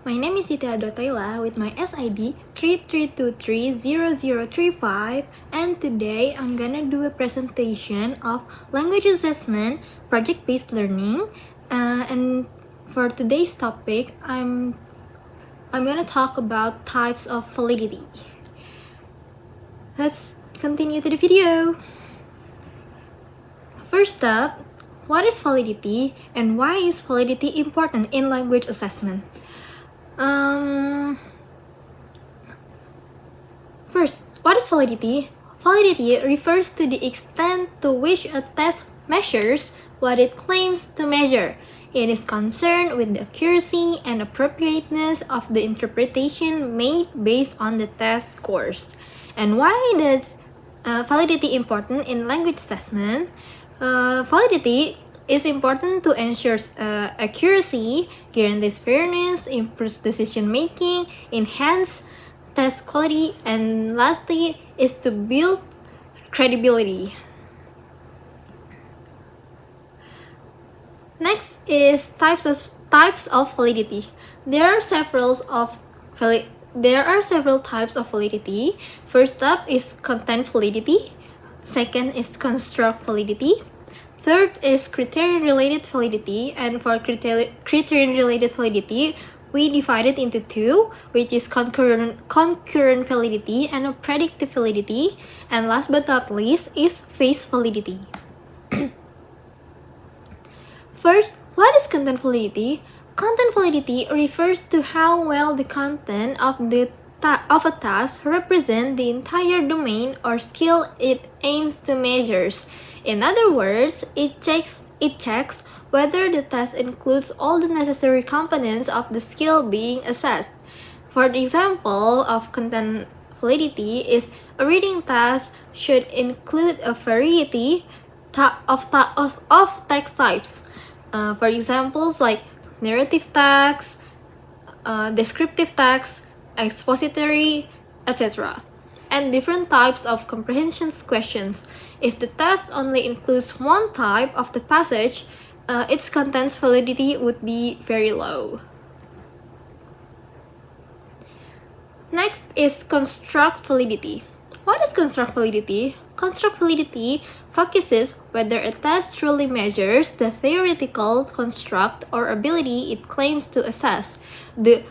My name is Siti athaillah with my SID 33230035, and today I'm gonna do a presentation of language assessment project-based learning. And for today's topic, I'm gonna talk about types of validity. Let's continue to the video. First up, what is validity and why is validity important in language assessment? First, what is validity? Validity refers to the extent to which a test measures what it claims to measure. It is concerned with the accuracy and appropriateness of the interpretation made based on the test scores. And why is validity important in language assessment? Validity is important to ensure accuracy, guarantees fairness, improves decision making, enhance test quality, and lastly is to build credibility. Next is types of validity. There are several types of validity. First up is content validity. Second is construct validity. Third is criterion-related validity, and for criterion-related validity, we divide it into two, which is concurrent validity and predictive validity, and last but not least is phase validity. First, what is content validity? Content validity refers to how well the content of a task represents the entire domain or skill it aims to measure. In other words, it checks whether the task includes all the necessary components of the skill being assessed. For the example of content validity is a reading task should include a variety of text types. For examples like narrative text, descriptive text, expository, etc. and different types of comprehension questions. If the test only includes one type of the passage, its content's validity would be very low. Next is construct validity. What is construct validity? Construct validity focuses whether a test truly measures the theoretical construct or ability it claims to assess. The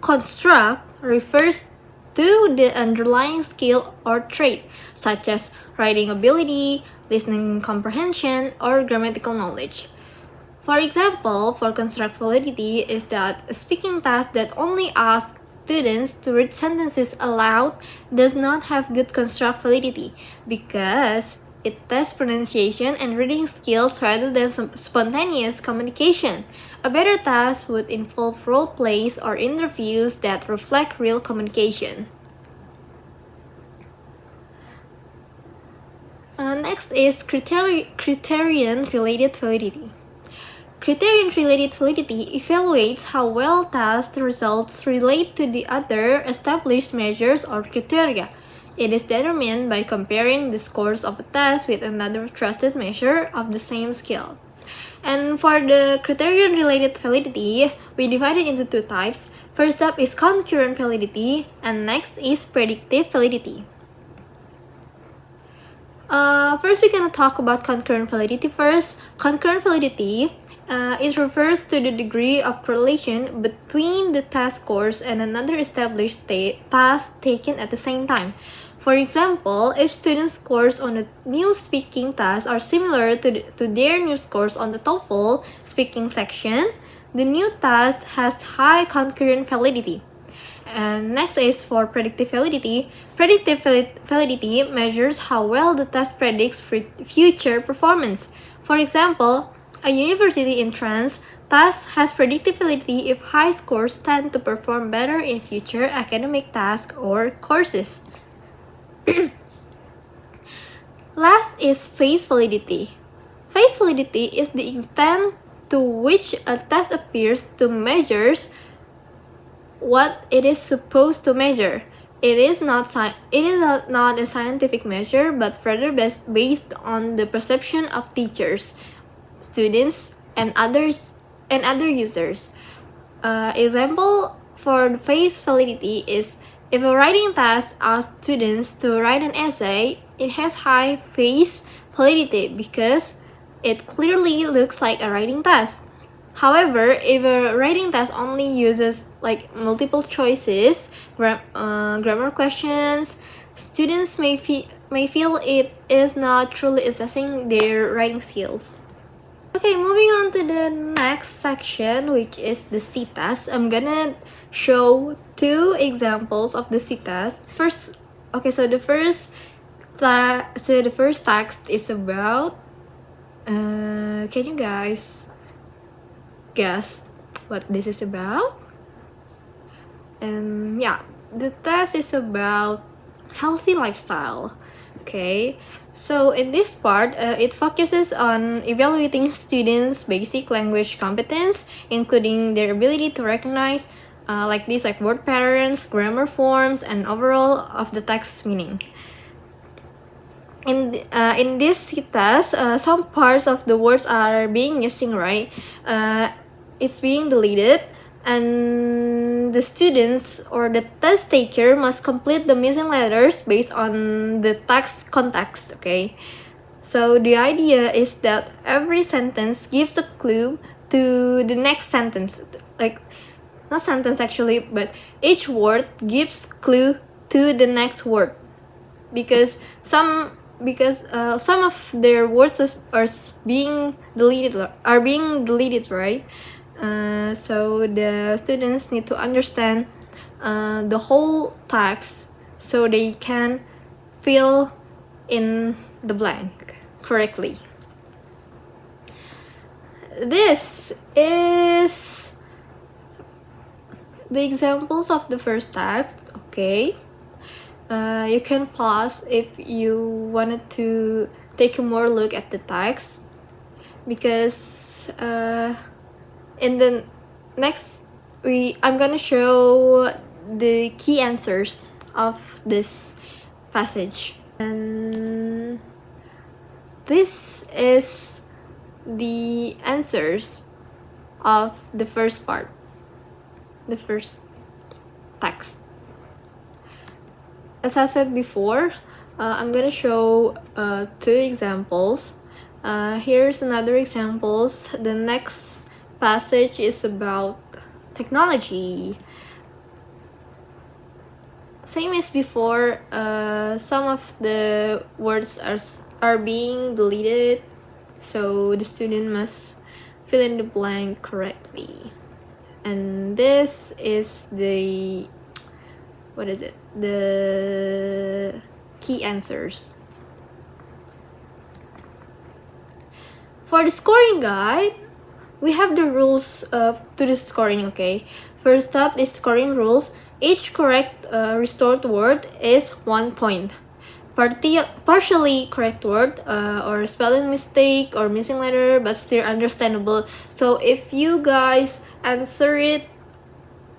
construct refers to the underlying skill or trait, such as writing ability, listening comprehension, or grammatical knowledge. For example, for construct validity is that a speaking test that only asks students to read sentences aloud does not have good construct validity because it tests pronunciation and reading skills rather than spontaneous communication. A better test would involve role plays or interviews that reflect real communication. Next is criterion-related validity. Criterion-related validity evaluates how well test results relate to the other established measures or criteria. It is determined by comparing the scores of a test with another trusted measure of the same skill. And for the criterion-related validity, we divide it into two types. First up is concurrent validity, and next is predictive validity. First, we're gonna talk about concurrent validity first. Concurrent validity it refers to the degree of correlation between the test scores and another established task taken at the same time. For example, if students' scores on the new speaking test are similar to their new scores on the TOEFL speaking section, the new test has high concurrent validity. And next is for predictive validity. Predictive validity measures how well the test predicts future performance. For example, a university entrance test has predictive validity if high scores tend to perform better in future academic tasks or courses. Last is phase validity. Phase validity is the extent to which a test appears to measure what it is supposed to measure. It is not a scientific measure, but rather based on the perception of teachers, students, and other users. Example for the face validity is if a writing task asks students to write an essay, it has high face validity because it clearly looks like a writing task. However, if a writing task only uses like multiple choices, grammar questions, students may feel it is not truly assessing their writing skills. Okay, moving on to the next section, which is the sitas. I'm gonna show two examples of the sitas. First, okay, so the first text is about. Can you guys guess what this is about? Yeah, the test is about healthy lifestyle. Okay, so in this part, it focuses on evaluating students' basic language competence, including their ability to recognize like word patterns, grammar forms, and overall of the text meaning. In this test, some parts of the words are being missing, right? It's being deleted, and the students or the test taker must complete the missing letters based on the text context. Okay, so the idea is that every sentence gives a clue to the next sentence, like not sentence actually, but each word gives clue to the next word, because some of their words are being deleted, right? So the students need to understand the whole text so they can fill in the blank correctly. This is the examples of the first text. Okay, you can pause if you wanted to take a more look at the text, because in the next I'm gonna show the key answers of this passage, and this is the answers of the first part, the first text. As I said before, I'm gonna show two examples. Here's another examples. The next passage is about technology. Same as before, some of the words are being deleted, so the student must fill in the blank correctly. And this is the the key answers. For the scoring guide, we have the rules to the scoring. Okay, first up is scoring rules. Each correct restored word is 1 point. Partially correct word or spelling mistake or missing letter but still understandable. So if you guys answer it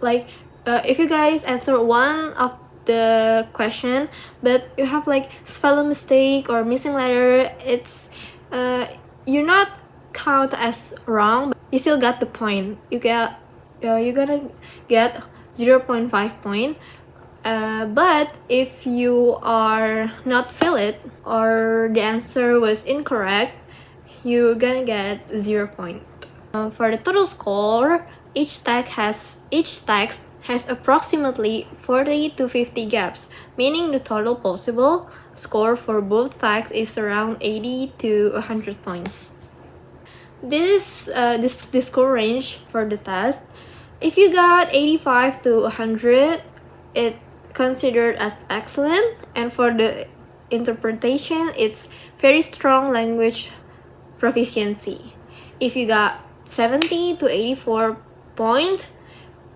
like if you guys answer one of the question but you have like spelling mistake or missing letter, it's you're not count as wrong, but you still got the point. You're gonna get 0.5 point. But if you are not fill it or the answer was incorrect, you're gonna get 0 point. For the total score, each text has approximately 40 to 50 gaps, meaning the total possible score for both texts is around 80 to 100 points. This score range for the test. If you got 85 to 100, it considered as excellent, and for the interpretation, it's very strong language proficiency. If you got 70 to 84 point,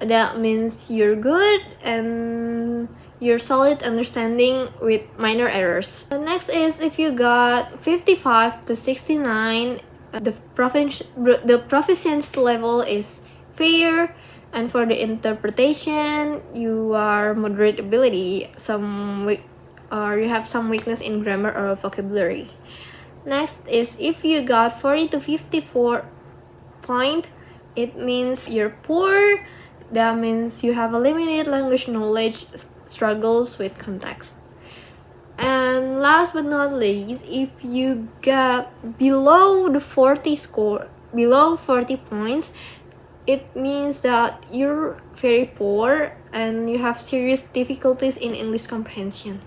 that means you're good and you're solid understanding with minor errors. The next is if you got 55 to 69, the proficiency level is fair. And for the interpretation, you are moderate ability, or you have some weakness in grammar or vocabulary. Next is if you got 40 to 54 point, it means you're poor, That means you have a limited language knowledge, struggles with context. And last but not least, if you get below 40 points, it means that you're very poor and you have serious difficulties in English comprehension.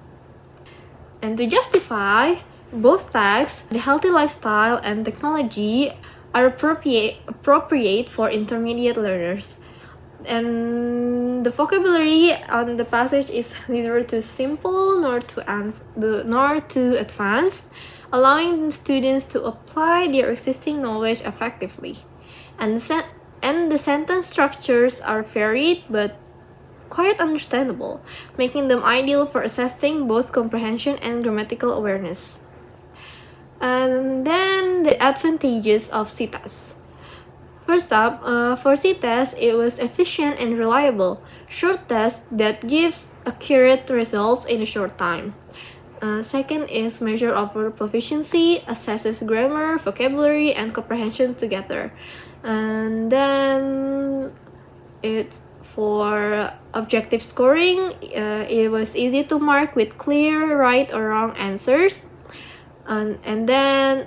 And to justify, both texts, the healthy lifestyle and technology are appropriate for intermediate learners. And the vocabulary on the passage is neither too simple nor too advanced, allowing students to apply their existing knowledge effectively. And the sentence structures are varied but quite understandable, making them ideal for assessing both comprehension and grammatical awareness. And then the advantages of CTAS. First up, for CTAS, it was efficient and reliable, short test that gives accurate results in a short time. Second is measure of proficiency, assesses grammar, vocabulary, and comprehension together. And then for objective scoring, it was easy to mark with clear right or wrong answers. And then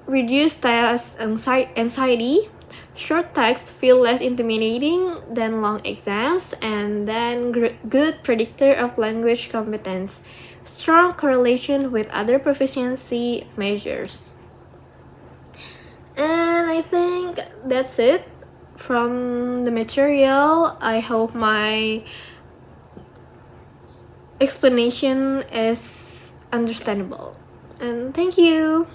reduce test anxiety. Short texts feel less intimidating than long exams, and then good predictor of language competence. Strong correlation with other proficiency measures. And I think that's it from the material. I hope my explanation is understandable. And thank you.